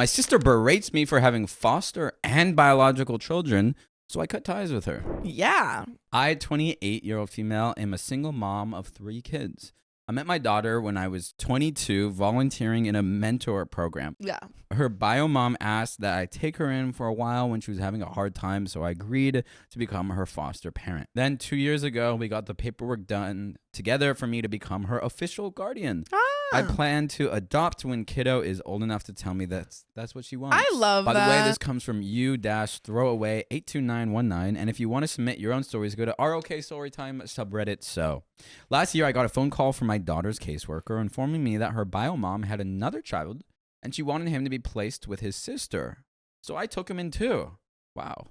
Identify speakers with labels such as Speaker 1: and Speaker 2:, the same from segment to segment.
Speaker 1: My sister berates me for having foster and biological children, so I cut ties with her.
Speaker 2: Yeah.
Speaker 1: I, 28-year-old female, am a single mom of 3 kids. I met my daughter when I was 22, volunteering in a mentor program.
Speaker 2: Yeah.
Speaker 1: Her bio mom asked that I take her in for a while when she was having a hard time, so I agreed to become her foster parent. Then 2 years ago, we got the paperwork done together for me to become her official guardian. I plan to adopt when kiddo is old enough to tell me that's what she wants.
Speaker 2: I love that.
Speaker 1: By the way, this comes from u-throwaway82919, and if you want to submit your own stories, go to ROK Storytime subreddit. So, last year I got a phone call from my daughter's caseworker informing me that her bio mom had another child, and she wanted him to be placed with his sister. So I took him in too. Wow.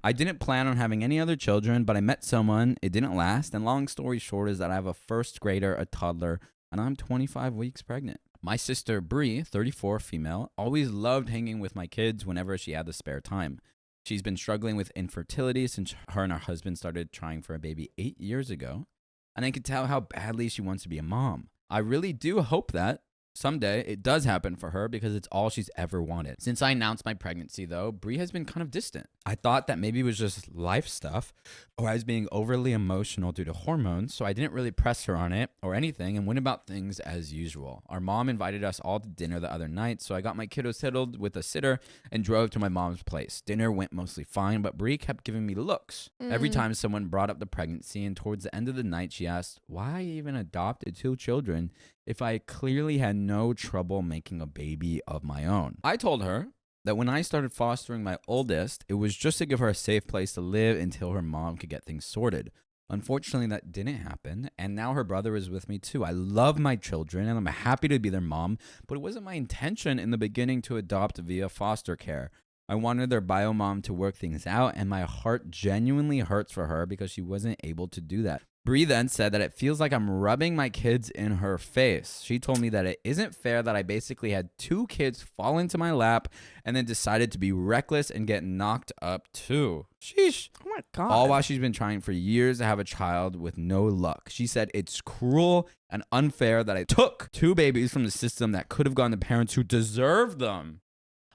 Speaker 1: I didn't plan on having any other children, but I met someone. It didn't last, and long story short is that I have a first grader, a toddler, and I'm 25 weeks pregnant. My sister, Bree, 34, female, always loved hanging with my kids whenever she had the spare time. She's been struggling with infertility since her and her husband started trying for a baby 8 years ago, and I can tell how badly she wants to be a mom. I really do hope that someday it does happen for her because it's all she's ever wanted. Since I announced my pregnancy, though, Bree has been kind of distant. I thought that maybe it was just life stuff, or I was being overly emotional due to hormones, so I didn't really press her on it or anything and went about things as usual. Our mom invited us all to dinner the other night, so I got my kiddo settled with a sitter and drove to my mom's place. Dinner went mostly fine, but Bree kept giving me looks. Every time someone brought up the pregnancy, and towards the end of the night, she asked, why I even adopted 2 children if I clearly had no trouble making a baby of my own. I told her that when I started fostering my oldest, it was just to give her a safe place to live until her mom could get things sorted. Unfortunately, that didn't happen, and now her brother is with me too. I love my children, and I'm happy to be their mom, but it wasn't my intention in the beginning to adopt via foster care. I wanted their bio mom to work things out, and my heart genuinely hurts for her because she wasn't able to do that. Bree then said that it feels like I'm rubbing my kids in her face. She told me that it isn't fair that I basically had 2 kids fall into my lap and then decided to be reckless and get knocked up too. Sheesh.
Speaker 2: Oh my God.
Speaker 1: All while she's been trying for years to have a child with no luck. She said it's cruel and unfair that I took 2 babies from the system that could have gone to parents who deserve them.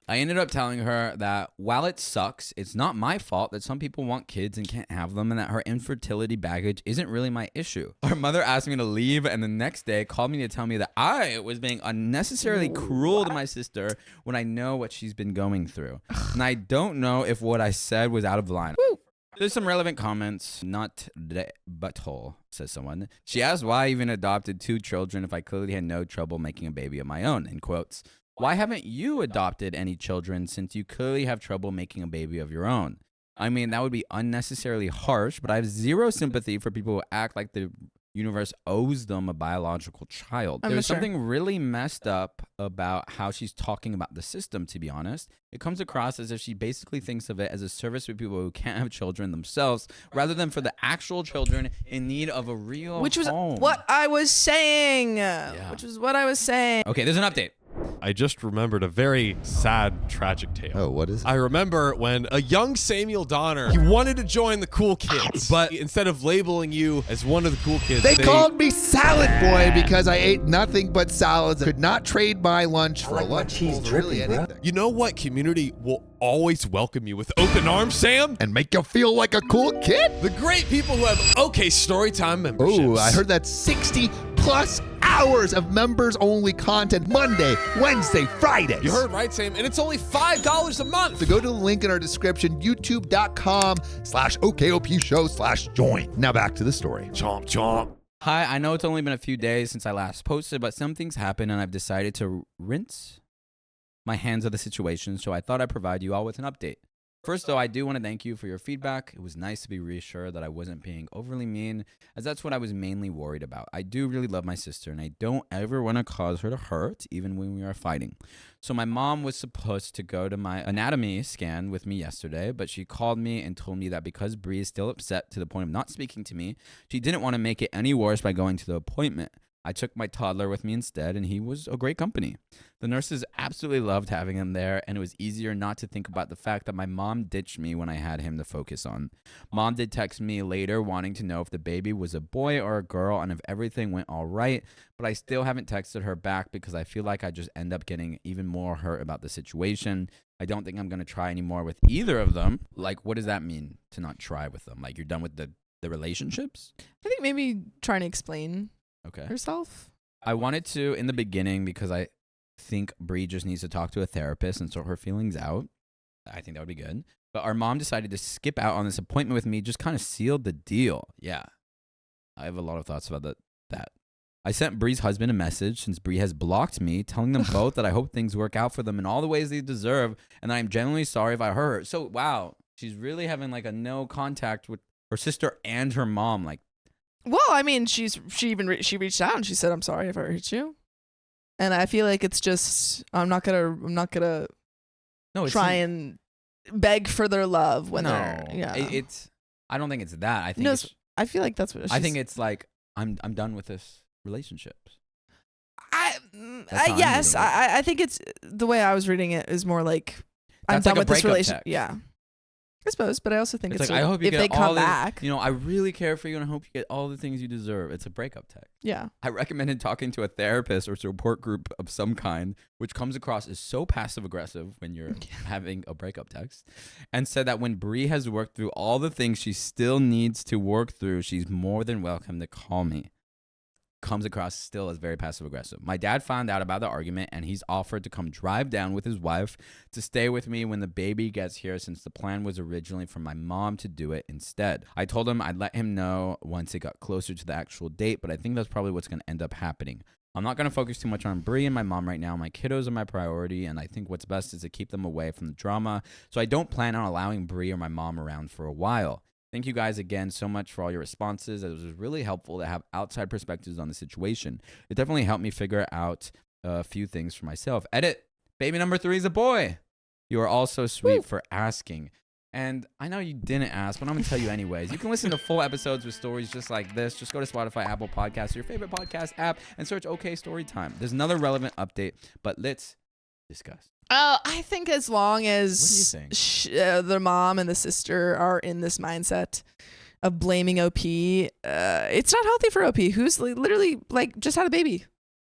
Speaker 1: I ended up telling her that while it sucks, it's not my fault that some people want kids and can't have them, and that her infertility baggage isn't really my issue. Her mother asked me to leave, and the next day called me to tell me that I was being unnecessarily cruel to my sister when I know what she's been going through. And I don't know if what I said was out of line. There's some relevant comments. Not the butthole, says someone. She asked why I even adopted 2 children if I clearly had no trouble making a baby of my own, in quotes. Why haven't you adopted any children since you clearly have trouble making a baby of your own? I mean, that would be unnecessarily harsh, but I have zero sympathy for people who act like the universe owes them a biological child. There's something really messed up about how she's talking about the system, to be honest. It comes across as if she basically thinks of it as a service for people who can't have children themselves, rather than for the actual children in need of a real home.
Speaker 2: Which was what I was saying. Okay,
Speaker 1: there's an update.
Speaker 3: I just remembered a very sad, tragic tale.
Speaker 4: Oh, what is it?
Speaker 3: I remember when a young Samuel Donner, he wanted to join the cool kids, but instead of labeling you as one of the cool kids,
Speaker 4: they called me Salad Boy because I ate nothing but salads. Could not trade my lunch for a lunch. Cheese, really anything.
Speaker 3: You know what community will always welcome you with open arms, Sam?
Speaker 4: And make you feel like a cool kid?
Speaker 3: The great people who have OK Storytime memberships.
Speaker 4: Oh, I heard that 60+ hours of members-only content Monday, Wednesday, Fridays.
Speaker 3: You heard right, Sam, and it's only $5 a month.
Speaker 4: So go to the link in our description, youtube.com/OKOP show/join. Now back to the story.
Speaker 3: Chomp, chomp.
Speaker 1: Hi, I know it's only been a few days since I last posted, but some things happened and I've decided to rinse my hands of the situation, so I thought I'd provide you all with an update. First, though, I do want to thank you for your feedback. It was nice to be reassured that I wasn't being overly mean, as that's what I was mainly worried about. I do really love my sister, and I don't ever want to cause her to hurt, even when we are fighting. So my mom was supposed to go to my anatomy scan with me yesterday, but she called me and told me that because Bree is still upset to the point of not speaking to me, she didn't want to make it any worse by going to the appointment. I took my toddler with me instead, and he was a great company. The nurses absolutely loved having him there, and it was easier not to think about the fact that my mom ditched me when I had him to focus on. Mom did text me later wanting to know if the baby was a boy or a girl and if everything went all right, but I still haven't texted her back because I feel like I just end up getting even more hurt about the situation. I don't think I'm going to try anymore with either of them. Like, what does that mean to not try with them? Like, you're done with the relationships?
Speaker 2: I think maybe trying to explain herself.
Speaker 1: I wanted to in the beginning because I think Bree just needs to talk to a therapist and sort her feelings out. I think that would be good. But our mom decided to skip out on this appointment with me, just kind of sealed the deal. Yeah. I have a lot of thoughts about that. I sent Bree's husband a message since Bree has blocked me, telling them both that I hope things work out for them in all the ways they deserve, and that I'm genuinely sorry if I hurt her. So, wow, she's really having like a no contact with her sister and her mom. Like,
Speaker 2: well, I mean, she reached out and she said, "I'm sorry if I hurt you," and I feel like it's just I'm not gonna try and beg for their love when they're
Speaker 1: I don't think it's that. I think
Speaker 2: I feel like that's what
Speaker 1: I think it's like I'm done with this relationship.
Speaker 2: Yes, I think it's the way I was reading it is more like I'm done with this relationship. Yeah. I suppose, but I also think it's
Speaker 1: like I hope you
Speaker 2: if
Speaker 1: get
Speaker 2: they come
Speaker 1: all
Speaker 2: back.
Speaker 1: I really care for you and I hope you get all the things you deserve. It's a breakup text.
Speaker 2: Yeah.
Speaker 1: I recommended talking to a therapist or support group of some kind, which comes across as so passive aggressive when you're having a breakup text, and said that when Bree has worked through all the things she still needs to work through, she's more than welcome to call me. Comes across still as very passive aggressive. My dad found out about the argument and he's offered to come drive down with his wife to stay with me when the baby gets here, since the plan was originally for my mom to do it instead. I told him I'd let him know once it got closer to the actual date, but I think that's probably what's going to end up happening. I'm not going to focus too much on Bree and my mom right now. My kiddos are my priority, and I think what's best is to keep them away from the drama, so I don't plan on allowing Bree or my mom around for a while. Thank you guys again so much for all your responses. It was really helpful to have outside perspectives on the situation. It definitely helped me figure out a few things for myself. Edit. Baby number 3 is a boy. You are all so sweet for asking. And I know you didn't ask, but I'm going to tell you anyways. You can listen to full episodes with stories just like this. Just go to Spotify, Apple Podcasts, or your favorite podcast app, and search OK Storytime. There's another relevant update, but let's discuss.
Speaker 2: I think as long as
Speaker 1: What do you think?
Speaker 2: The mom and the sister are in this mindset of blaming OP, it's not healthy for OP, who's literally like just had a baby,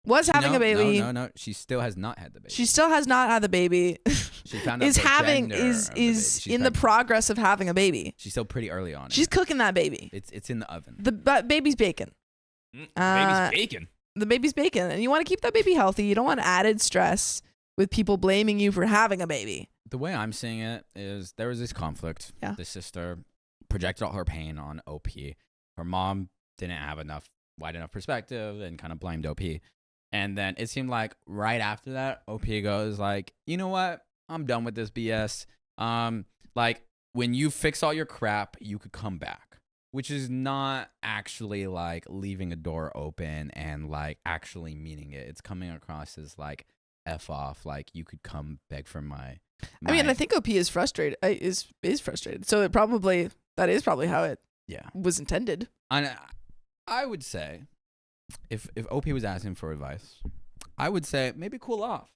Speaker 2: was having a baby.
Speaker 1: No. She still has not had the baby.
Speaker 2: She still has not had the baby.
Speaker 1: She found out
Speaker 2: is in the progress of having a baby.
Speaker 1: She's still pretty early on.
Speaker 2: She's cooking that baby.
Speaker 1: It's in the oven.
Speaker 2: The baby's bacon.
Speaker 3: Baby's bacon.
Speaker 2: The baby's bacon, and you want to keep that baby healthy. You don't want added stress with people blaming you for having a baby.
Speaker 1: The way I'm seeing it is there was this conflict.
Speaker 2: Yeah.
Speaker 1: The sister projected all her pain on OP. Her mom didn't have wide enough perspective and kind of blamed OP. And then it seemed like right after that, OP goes like, you know what? I'm done with this BS. Like when you fix all your crap, you could come back, which is not actually like leaving a door open and like actually meaning it. It's coming across as like F off, like you could come beg for my
Speaker 2: I mean, I think OP is frustrated. Is frustrated. So that is probably how it was intended.
Speaker 1: And I would say if OP was asking for advice, I would say maybe cool off.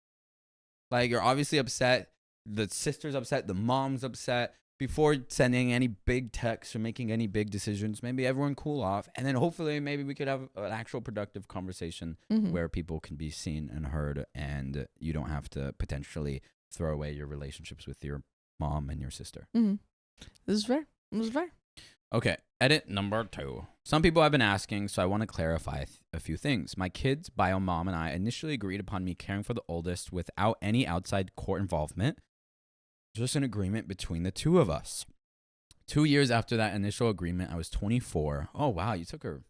Speaker 1: Like you're obviously upset, the sister's upset, the mom's upset. Before sending any big texts or making any big decisions, maybe everyone cool off. And then hopefully maybe we could have an actual productive conversation where people can be seen and heard and you don't have to potentially throw away your relationships with your mom and your sister.
Speaker 2: Mm-hmm. This is fair.
Speaker 1: Okay, edit number 2. Some people have been asking, so I want to clarify a few things. My kid's bio mom and I initially agreed upon me caring for the oldest without any outside court involvement. Just an agreement between the two of us. 2 years after that initial agreement, I was 24. Oh, wow. You took her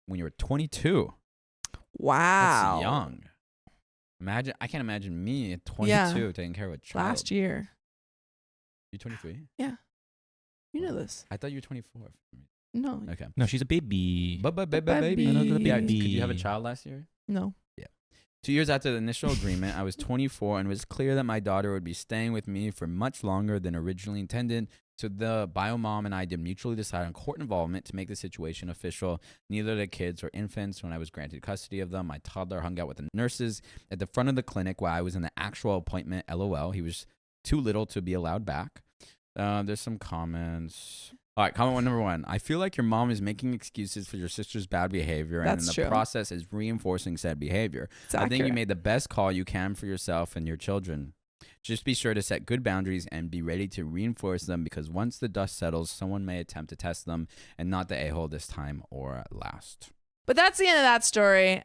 Speaker 1: when you were 22.
Speaker 2: Wow.
Speaker 1: That's young. I can't imagine me at 22 taking care of a child.
Speaker 2: Last year.
Speaker 1: You 23?
Speaker 2: Yeah. You know this.
Speaker 1: I thought you were 24.
Speaker 2: No.
Speaker 1: Okay.
Speaker 3: No, she's a baby.
Speaker 2: Baby.
Speaker 1: Yeah, did you have a child last year?
Speaker 2: No.
Speaker 1: 2 years after the initial agreement, I was 24 and it was clear that my daughter would be staying with me for much longer than originally intended So the bio mom and I did mutually decide on court involvement to make the situation official. Neither of the kids were infants when I was granted custody of them. My toddler hung out with the nurses at the front of the clinic while I was in the actual appointment. LOL. He was too little to be allowed back. There's some comments. All right, comment number 1. I feel like your mom is making excuses for your sister's bad behavior, and in the process is reinforcing said behavior. I think you made the best call you can for yourself and your children. Just be sure to set good boundaries and be ready to reinforce them, because once the dust settles, someone may attempt to test them, and not the a-hole this time or last.
Speaker 2: But that's the end of that story.